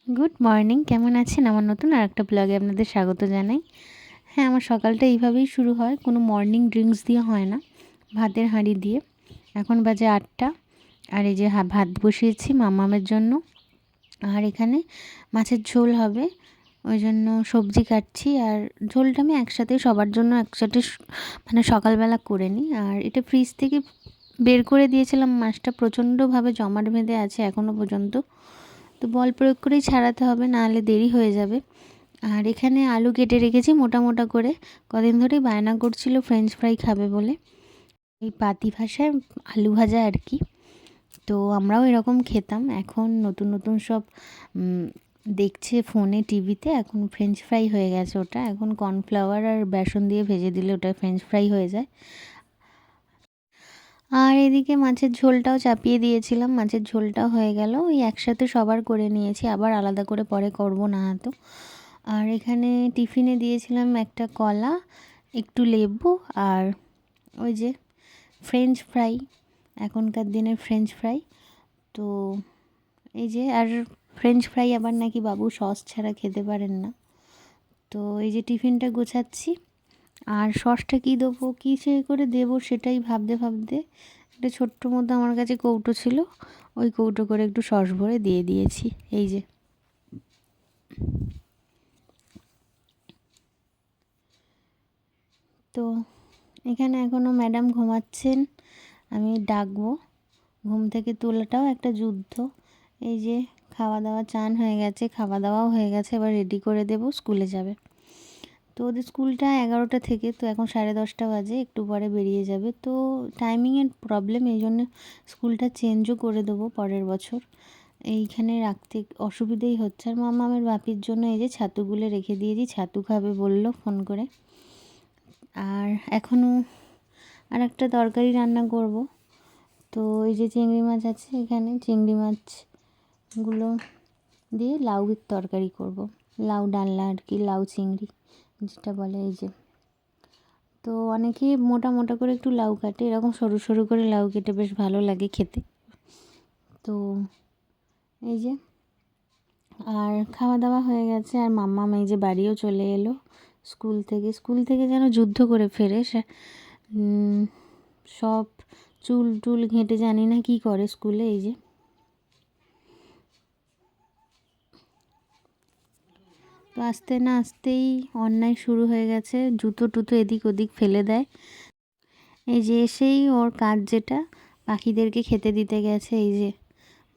Good morning, কেমন আছেন? আমার নতুন আরেকটা ব্লগে আপনাদের স্বাগত জানাই। হ্যাঁ, আমার সকালটা এইভাবেই শুরু হয়, কোনো মর্নিং ড্রিঙ্কস দিয়ে হয় না, ভাতের হাঁড়ি দিয়ে। এখন বাজে 8টা, আর এই যে ভাত বসিয়েছি মামামের জন্য। আর এখানে মাছের ঝোল হবে, ওই জন্য সবজি কাটছি। আর ঝোলটা আমি একসাথে সবার জন্য একসাথে মানে সকালবেলা করে নিই। আর এটা ফ্রিজ থেকে বের করে দিয়েছিলাম, মাছটা প্রচণ্ডভাবে জমাট বেঁধে আছে এখনও পর্যন্ত। তো বল প্রয়োগ করেই ছাড়াতে হবে, নাহলে দেরি হয়ে যাবে। আর এখানে আলু কেটে রেখেছি মোটা মোটা করে, কদিন ধরেই বায়না করছিল ফ্রেঞ্চ ফ্রাই খাবে বলে, এই পাতি ভাষায় আলু ভাজা আর কি। তো আমরাও এরকম খেতাম, এখন নতুন নতুন সব দেখছে ফোনে টিভিতে, এখন ফ্রেঞ্চ ফ্রাই হয়ে গেছে ওটা। এখন কর্নফ্লাওয়ার আর বেসন দিয়ে ভেজে দিলে ওটা ফ্রেঞ্চ ফ্রাই হয়ে যায়। আর এদিকে মাছের ঝোলটাও চাপিয়ে দিয়েছিলাম, মাছের ঝোলটাও হয়ে গেল। ওই একসাথে সবার করে নিয়েছি, আবার আলাদা করে পরে করব না তো। আর এখানে টিফিনে দিয়েছিলাম একটা কলা, একটু লেবু, আর ওই যে ফ্রেঞ্চ ফ্রাই, এখনকার দিনের ফ্রেঞ্চ ফ্রাই। তো এই যে, আর ফ্রেঞ্চ ফ্রাই আবার নাকি বাবু সস ছাড়া খেতে পারেন না। তো এই যে টিফিনটা গোছাচ্ছি, আর সসটা কী দেবো, কী সে করে দেবো সেটাই ভাবতে ভাবতে একটা ছোট্ট মতো আমার কাছে কৌটো ছিল, ওই কৌটো করে একটু সস ভরে দিয়ে দিয়েছি। এই যে, তো এখানে এখনও ম্যাডাম ঘুমাচ্ছেন, আমি ডাকবো। ঘুম থেকে তোলাটাও একটা যুদ্ধ। এই যে খাওয়া দাওয়া, চান হয়ে গেছে, খাওয়া দাওয়াও হয়ে গেছে, এবার রেডি করে দেবো, স্কুলে যাবে। তো ওদের স্কুলটা 11টা থেকে, তো এখন 10:30 বাজে, একটু পরে বেরিয়ে যাবে। তো টাইমিংয়ের প্রবলেম, এই জন্য স্কুলটা চেঞ্জও করে দেবো পরের বছর। এইখানে রাখতে অসুবিধেই হচ্ছে। আর মামামের বাপির জন্য এই যে ছাতুগুলো রেখে দিয়েছি, ছাতু খাবে বললো ফোন করে। আর এখনও আর একটা তরকারি রান্না করব। তো এই যে চিংড়ি মাছ আছে এখানে, চিংড়ি মাছগুলো দিয়ে লাউয়ের তরকারি করব, লাউ ডালনা আর কি, লাউ চিংড়ি যেটা বলে। এই যে, তো অনেকেই মোটা মোটা করে একটু লাউ কাটে, এরকম সরু সরু করে লাউ কেটে বেশ ভালো লাগে খেতে। তো এই যে, আর খাওয়া দাওয়া হয়ে গেছে, আর মাম্মাম এই যে বাড়িও চলে এলো স্কুল থেকে যেন যুদ্ধ করে ফেরে সব চুল টুল ঘেঁটে জানি না কি করে স্কুলে। এই যে, তো আসতে না আসতেই অন্যায় শুরু হয়ে গেছে, জুতো টুতো এদিক ওদিক ফেলে দেয়। এই যে এসেই ওর কাজ যেটা, পাখিদেরকে খেতে দিতে গেছে। এই যে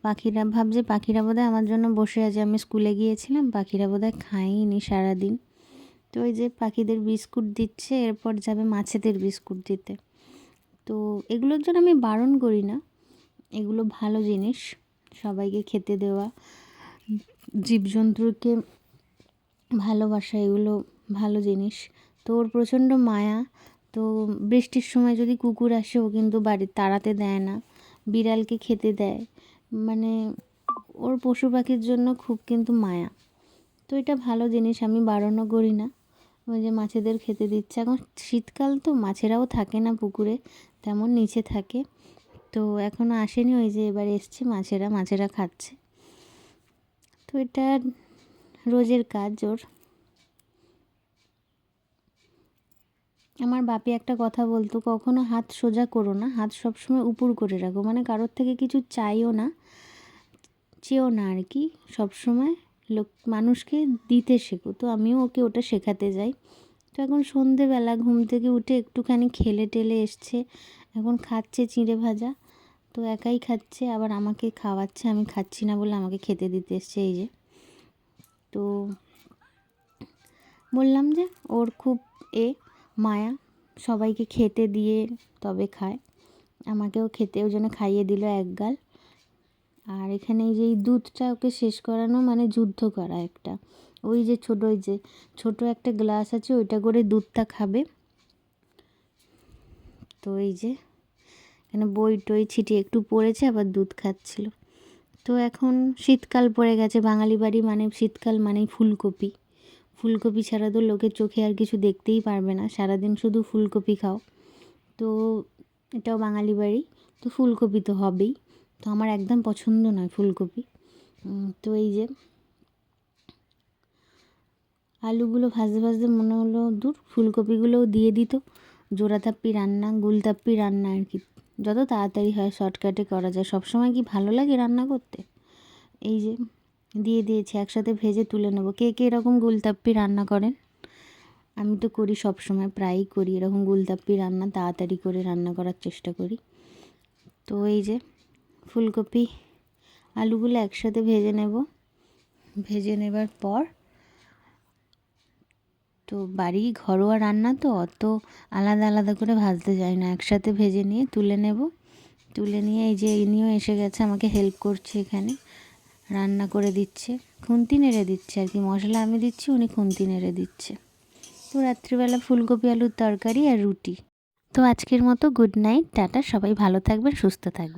পাখিরা ভাবছে, পাখিরা বোধহয় আমার জন্য বসে আছে, আমি স্কুলে গিয়েছিলাম, পাখিরা বোধহয় খাইনি সারাদিন। তো ওই যে পাখিদের বিস্কুট দিচ্ছে, এরপর যাবে মাছেদের বিস্কুট দিতে। তো এগুলোর জন্য আমি বারণ করি না, এগুলো ভালো জিনিস, সবাইকে খেতে দেওয়া, জীবজন্তুকে ভালোবাসা, এগুলো ভালো জিনিস। তো ওর প্রচণ্ড মায়া। তো বৃষ্টির সময় যদি কুকুর আসে, ও কিন্তু বাড়ি তাড়াতে দেয় না, বিড়ালকে খেতে দেয়, মানে ওর পশু পাখির জন্য খুব কিন্তু মায়া। তো এটা ভালো জিনিস, আমি বারণও করি না। ওই যে মাছেদের খেতে দিচ্ছে, এখন শীতকাল তো মাছেরাও থাকে না পুকুরে, তেমন নিচে থাকে। তো এখনও আসেনি, ওই যে এবার এসছে, মাছেরা খাচ্ছে। তো এটা রোজের কাজ ওর। আমার বাপি একটা কথা বলতো, কখনো হাত সোজা করো না, হাত সবসময় উপর করে রাখো, মানে কারোর থেকে কিছু চাইও না, চেয়েও না আর কি, সবসময় মানুষকে দিতে শেখো। তো আমিও ওকে ওটা শেখাতে যাই। তো এখন সন্ধেবেলা ঘুম থেকে উঠে একটুখানি খেলে টেলে এসছে, এখন খাচ্ছে চিঁড়ে ভাজা। তো একাই খাচ্ছে, আবার আমাকে খাওয়াচ্ছে, আমি খাচ্ছি না বলে আমাকে খেতে দিতে এসছে। এই যে, তো বললাম যে ওর খুব মায়া, সবাইকে খেতে দিয়ে তবে খায়, আমাকেও খেতে ওই জন্য খাইয়ে দিল এক গাল। আর এখানে এই যে এই দুধটা ওকে শেষ করানো মানে যুদ্ধ করা একটা, ওই যে ছোটো একটা গ্লাস আছে, ওইটা করে দুধটা খাবে। তো এই যে এখানে বই টই ছিটিয়ে একটু পড়েছে, আবার দুধ খাচ্ছিল। তো এখন শীতকাল পড়ে গেছে, বাঙালি বাড়ি মানে শীতকাল মানেই ফুলকপি, ফুলকপি ছাড়া তো লোকের চোখে আর কিছু দেখতেই পারবে না, সারাদিন শুধু ফুলকপি খাও। তো এটাও বাঙালি বাড়ি, তো ফুলকপি তো হবেই। তো আমার একদম পছন্দ নয় ফুলকপি। তো এই যে আলুগুলো ভাজতে ভাজতে মনে হলো দূর ফুলকপিগুলোও দিয়ে দিত। জোড়াতাপ্পি রান্না, গুলতাপ্পি রান্না আর কি, যত তাড়াতাড়ি হয় শর্টকাটে করা যায়। সবসময় কি ভালো লাগে রান্না করতে? এই যে দিয়ে দিয়েছি, একসাথে ভেজে তুলে নেবো। কে কে এরকম গুলতাপ্পি রান্না করেন? আমি তো করি, সব সময় প্রায়ই করি এরকম গুলতাপ্পি রান্না, তাড়াতাড়ি করে রান্না করার চেষ্টা করি। তো এই যে ফুলকপি আলুগুলো একসাথে ভেজে নেব। ভেজে নেবার পর, তো বাড়ি ঘরোয়া রান্না তো অত আলাদা আলাদা করে ভাজতে যাই না, একসাথে ভেজে নিয়ে তুলে নেব। তুলে নিয়ে এই যে ইনিও এসে গেছে, আমাকে হেল্প করছে, এখানে রান্না করে দিচ্ছে, খুন্তি নেড়ে দিচ্ছে আর কি। মশলা আমি দিচ্ছি, উনি খুন্তি নেড়ে দিচ্ছে। তো রাত্রিবেলা ফুলকপি আলুর তরকারি আর রুটি। তো আজকের মতো গুড নাইট, টাটা। সবাই ভালো থাকবেন, সুস্থ থাকবেন।